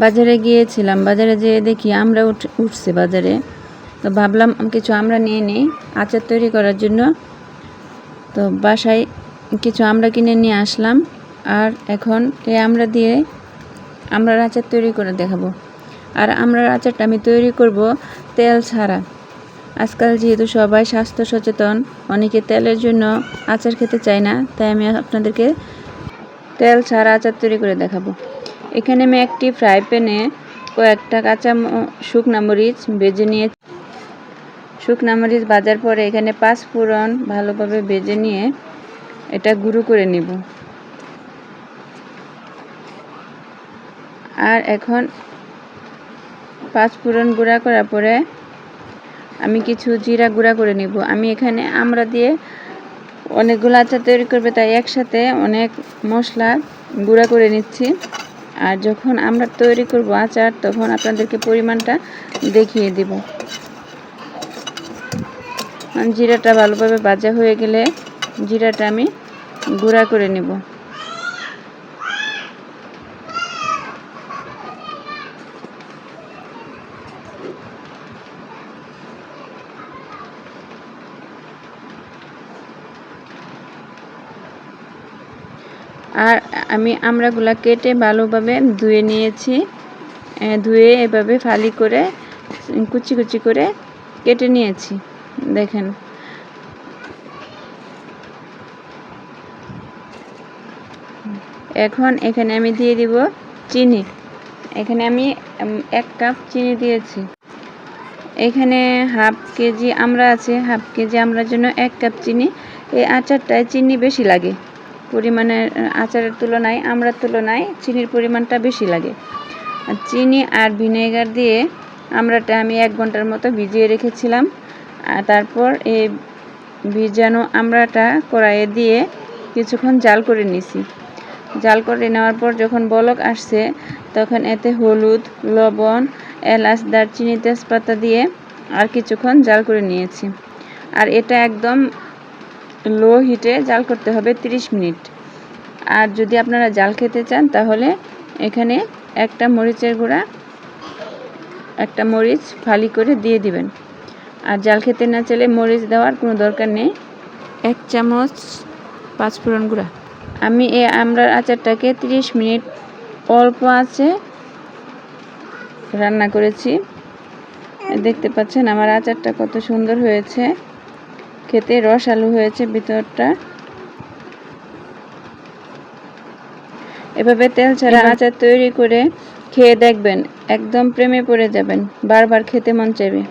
বাজারে গিয়েছিলাম, বাজারে যেয়ে দেখি আমরা উঠছে বাজারে। তো ভাবলাম কিছু আমরা নিয়ে নিই আচার তৈরি করার জন্য। তো বাসায় কিছু আমরা কিনে নিয়ে আসলাম। আর এখন এই আমরা দিয়ে আমড়ার আচার তৈরি করে দেখাবো। আর আমড়ার আচারটা আমি তৈরি করব তেল ছাড়া। আজকাল যেহেতু সবাই স্বাস্থ্য সচেতন, অনেকে তেলের জন্য আচার খেতে চায় না, তাই আমি আপনাদেরকে তেল ছাড়া আচার তৈরি করে দেখাবো। এখানে আমি একটি ফ্রাই প্যানে কয়েকটা কাঁচা শুকনা মরিচ ভেজে নিয়ে, শুকনা মরিচ ভাজার পরে এখানে 5 ফোড়ন ভালোভাবে ভেজে নিয়ে এটা গুঁড়ো করে নিব। আর এখন 5 ফোড়ন গুঁড়া করার পরে আমি কিছু জিরা গুঁড়া করে নিব। আমি এখানে আমরা দিয়ে অনেকগুলো আচার তৈরি করবে, তাই একসাথে অনেক মশলা গুঁড়া করে নিচ্ছি। আর যখন আমরা তৈরি করব আচার, তখন আপনাদেরকে পরিমাণটা দেখিয়ে দিব। জিরাটা ভালোভাবে ভাজা হয়ে গেলে জিরাটা আমি গুঁড়া করে নেব। আর আমি আমড়াগুলা কেটে ভালোভাবে ধুয়ে নিয়েছি। ধুয়ে এভাবে ফালি করে কুচি কুচি করে কেটে নিয়েছি। দেখেন, এখন এখানে আমি দিয়ে দিব চিনি। এখানে আমি 1 কাপ চিনি দিয়েছি। এখানে হাফ কেজি আমড়া আছে, হাফ কেজি আমড়ার জন্য 1 কাপ চিনি। এই আচারটায় চিনি বেশি লাগে, পরিমাণে আচারের তুলনায় আমড়ার তুলনায় চিনির পরিমাণটা বেশি লাগে। আর চিনি আর ভিনেগার দিয়ে আমড়াটা আমি 1 ঘন্টার মতো ভিজিয়ে রেখেছিলাম। আর তারপর এই ভিজানো আমড়াটা কড়াইয়ে দিয়ে কিছুক্ষণ জাল করে নিছি। জাল করে নেওয়ার পর যখন বলক আসছে, তখন এতে হলুদ, লবণ, এলাচ, দারচিনি, তেজপাতা দিয়ে আর কিছুক্ষণ জাল করে নিয়েছি। আর এটা একদম লো হিটে জাল করতে হবে 30 মিনিট। আর যদি আপনারা জাল খেতে চান, তাহলে এখানে একটা মরিচের গুঁড়া, একটা মরিচ ফালি করে দিয়ে দিবেন। আর জাল খেতে না চাইলে মরিচ দেওয়ার কোনো দরকার নেই। 1 চামচ 5 ফোড়ন গুঁড়া। আমি এই আমড়ার আচারটাকে 30 মিনিট অল্প আঁচে রান্না করেছি। দেখতে পাচ্ছেন আমার আচারটা কত সুন্দর হয়েছে, খেতে রসালো হয়েছে ভিতরটা। এভাবে তেল ছাড়া আচার তৈরি করে খেয়ে দেখবেন, একদম প্রেমে পড়ে যাবেন, বারবার খেতে মন চাইবে।